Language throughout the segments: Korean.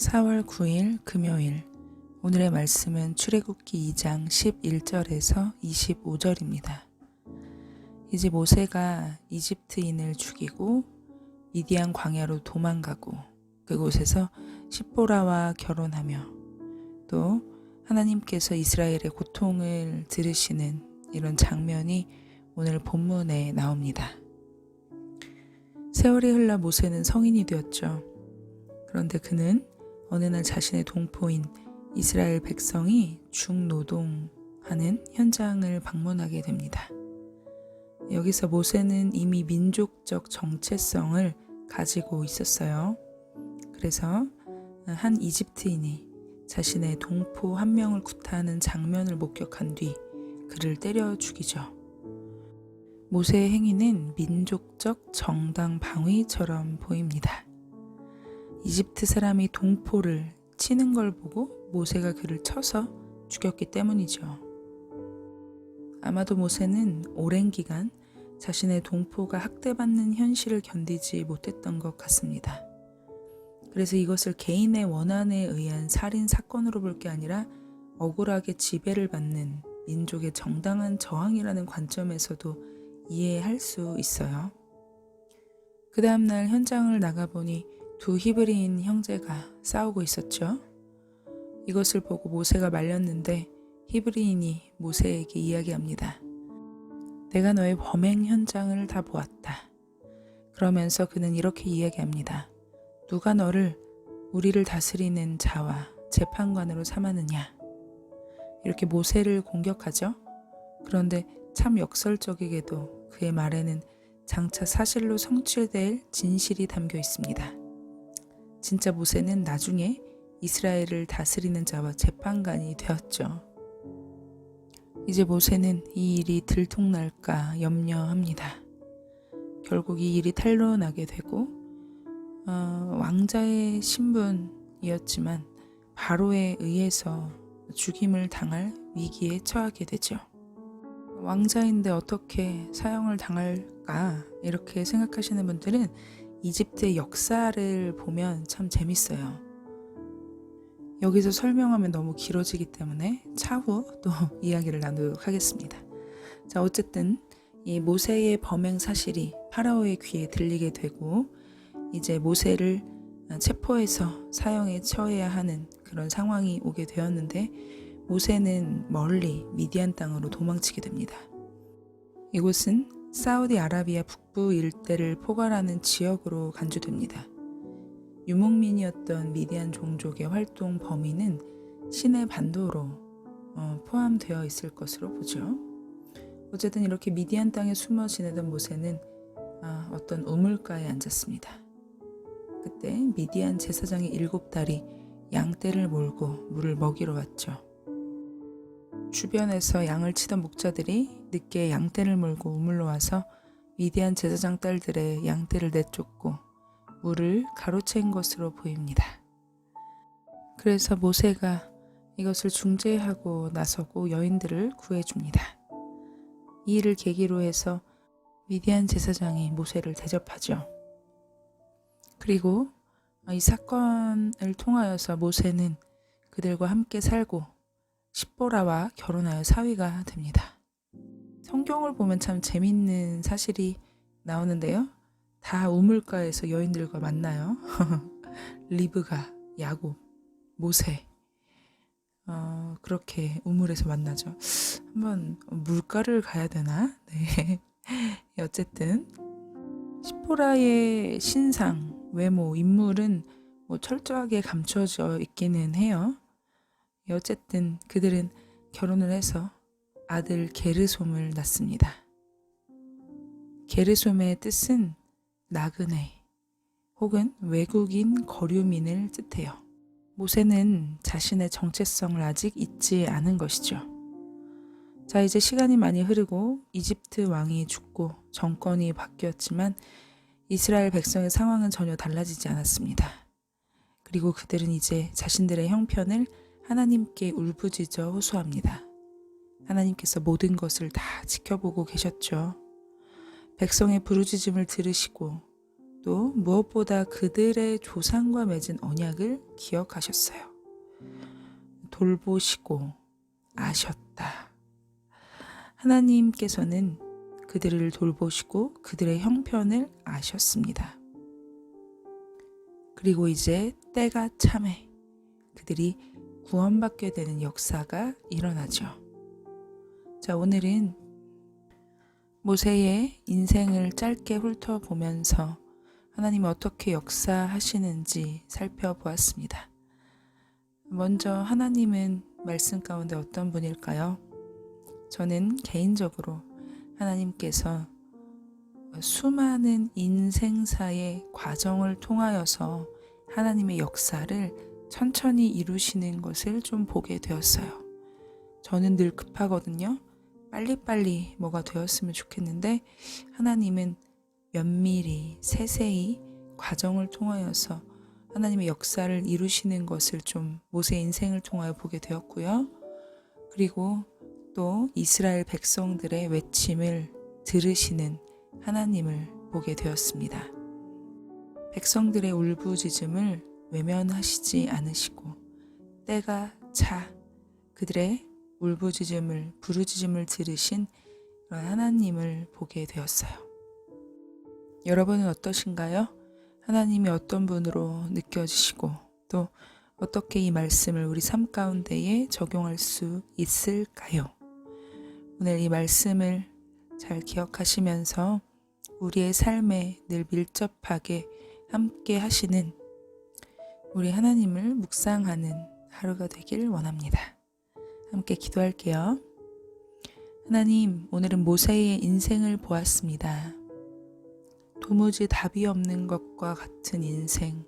4월 9일 금요일. 오늘의 말씀은 출애굽기 2장 11절에서 25절입니다. 이제 모세가 이집트인을 죽이고 미디안 광야로 도망가고 그곳에서 십보라와 결혼하며 또 하나님께서 이스라엘의 고통을 들으시는 이런 장면이 오늘 본문에 나옵니다. 세월이 흘러 모세는 성인이 되었죠. 그런데 그는 어느 날 자신의 동포인 이스라엘 백성이 중노동하는 현장을 방문하게 됩니다. 여기서 모세는 이미 민족적 정체성을 가지고 있었어요. 그래서 한 이집트인이 자신의 동포 한 명을 구타하는 장면을 목격한 뒤 그를 때려 죽이죠. 모세의 행위는 민족적 정당 방위처럼 보입니다. 이집트 사람이 동포를 치는 걸 보고 모세가 그를 쳐서 죽였기 때문이죠. 아마도 모세는 오랜 기간 자신의 동포가 학대받는 현실을 견디지 못했던 것 같습니다. 그래서 이것을 개인의 원한에 의한 살인 사건으로 볼 게 아니라 억울하게 지배를 받는 민족의 정당한 저항이라는 관점에서도 이해할 수 있어요. 그 다음날 현장을 나가보니 두 히브리인 형제가 싸우고 있었죠. 이것을 보고 모세가 말렸는데 히브리인이 모세에게 이야기합니다. 내가 너의 범행 현장을 다 보았다. 그러면서 그는 이렇게 이야기합니다. 누가 너를 우리를 다스리는 자와 재판관으로 삼았느냐. 이렇게 모세를 공격하죠. 그런데 참 역설적이게도 그의 말에는 장차 사실로 성취될 진실이 담겨 있습니다. 진짜 모세는 나중에 이스라엘을 다스리는 자와 재판관이 되었죠. 이제 모세는 이 일이 들통날까 염려합니다. 결국 이 일이 탄로나게 되고 왕자의 신분이었지만 바로에 의해서 죽임을 당할 위기에 처하게 되죠. 왕자인데 어떻게 사형을 당할까 이렇게 생각하시는 분들은 이집트의 역사를 보면 참 재밌어요. 여기서 설명하면 너무 길어지기 때문에 차후 또 이야기를 나누도록 하겠습니다. 자, 어쨌든 이 모세의 범행 사실이 파라오의 귀에 들리게 되고 이제 모세를 체포해서 사형에 처해야 하는 그런 상황이 오게 되었는데 모세는 멀리 미디안 땅으로 도망치게 됩니다. 이곳은 사우디아라비아 북부 일대를 포괄하는 지역으로 간주됩니다. 유목민이었던 미디안 종족의 활동 범위는 시내 반도로 포함되어 있을 것으로 보죠. 어쨌든 이렇게 미디안 땅에 숨어 지내던 모세는 어떤 우물가에 앉았습니다. 그때 미디안 제사장의 7딸이 양떼를 몰고 물을 먹이러 왔죠. 주변에서 양을 치던 목자들이 늦게 양떼를 몰고 우물로 와서 미디안 제사장 딸들의 양떼를 내쫓고 물을 가로챈 것으로 보입니다. 그래서 모세가 이것을 중재하고 나서고 여인들을 구해줍니다. 이 일을 계기로 해서 미디안 제사장이 모세를 대접하죠. 그리고 이 사건을 통하여서 모세는 그들과 함께 살고 십보라와 결혼하여 사위가 됩니다. 성경을 보면 참 재밌는 사실이 나오는데요. 다 우물가에서 여인들과 만나요. 리브가, 야곱, 모세 그렇게 우물에서 만나죠. 한번 물가를 가야 되나? 네. 어쨌든 십보라의 신상, 외모, 인물은 철저하게 감춰져 있기는 해요. 어쨌든 그들은 결혼을 해서 아들 게르솜을 낳습니다. 게르솜의 뜻은 나그네 혹은 외국인 거류민을 뜻해요. 모세는 자신의 정체성을 아직 잊지 않은 것이죠. 자, 이제 시간이 많이 흐르고 이집트 왕이 죽고 정권이 바뀌었지만 이스라엘 백성의 상황은 전혀 달라지지 않았습니다. 그리고 그들은 이제 자신들의 형편을 하나님께 울부짖어 호소합니다. 하나님께서 모든 것을 다 지켜보고 계셨죠. 백성의 부르짖음을 들으시고 또 무엇보다 그들의 조상과 맺은 언약을 기억하셨어요. 돌보시고 아셨다. 하나님께서는 그들을 돌보시고 그들의 형편을 아셨습니다. 그리고 이제 때가 참해 그들이 구원받게 되는 역사가 일어나죠. 자, 오늘은 모세의 인생을 짧게 훑어보면서 하나님이 어떻게 역사하시는지 살펴보았습니다. 먼저 하나님은 말씀 가운데 어떤 분일까요? 저는 개인적으로 하나님께서 수많은 인생사의 과정을 통하여서 하나님의 역사를 천천히 이루시는 것을 좀 보게 되었어요. 저는 늘 급하거든요. 빨리빨리 뭐가 되었으면 좋겠는데 하나님은 면밀히 세세히 과정을 통하여서 하나님의 역사를 이루시는 것을 좀 모세의 인생을 통하여 보게 되었고요. 그리고 또 이스라엘 백성들의 외침을 들으시는 하나님을 보게 되었습니다. 백성들의 울부짖음을 외면하시지 않으시고 때가 차 그들의 울부짖음을 부르짖음을 들으신 그런 하나님을 보게 되었어요. 여러분은 어떠신가요? 하나님이 어떤 분으로 느껴지시고 또 어떻게 이 말씀을 우리 삶 가운데에 적용할 수 있을까요? 오늘 이 말씀을 잘 기억하시면서 우리의 삶에 늘 밀접하게 함께 하시는 우리 하나님을 묵상하는 하루가 되길 원합니다. 함께 기도할게요. 하나님, 오늘은 모세의 인생을 보았습니다. 도무지 답이 없는 것과 같은 인생,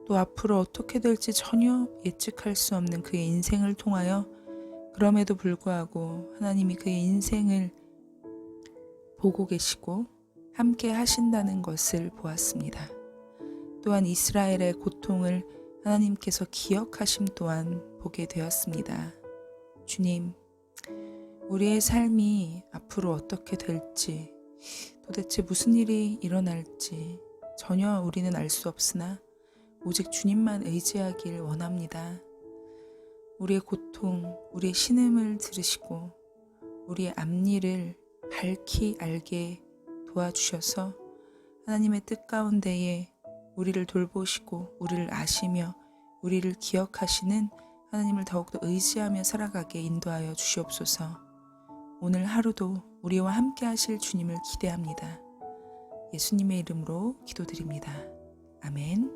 또 앞으로 어떻게 될지 전혀 예측할 수 없는 그의 인생을 통하여 그럼에도 불구하고 하나님이 그의 인생을 보고 계시고 함께 하신다는 것을 보았습니다. 또한 이스라엘의 고통을 하나님께서 기억하심 또한 보게 되었습니다. 주님, 우리의 삶이 앞으로 어떻게 될지, 도대체 무슨 일이 일어날지 전혀 우리는 알 수 없으나 오직 주님만 의지하길 원합니다. 우리의 고통, 우리의 신음을 들으시고 우리의 앞일을 밝히 알게 도와주셔서 하나님의 뜻 가운데에 우리를 돌보시고 우리를 아시며 우리를 기억하시는 하나님을 더욱더 의지하며 살아가게 인도하여 주시옵소서. 오늘 하루도 우리와 함께 하실 주님을 기대합니다. 예수님의 이름으로 기도드립니다. 아멘.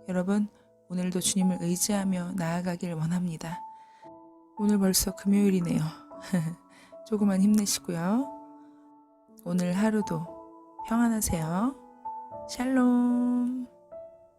여러분, 오늘도 주님을 의지하며 나아가길 원합니다. 오늘 벌써 금요일이네요. 조금만 힘내시고요. 오늘 하루도 평안하세요. 샬롬.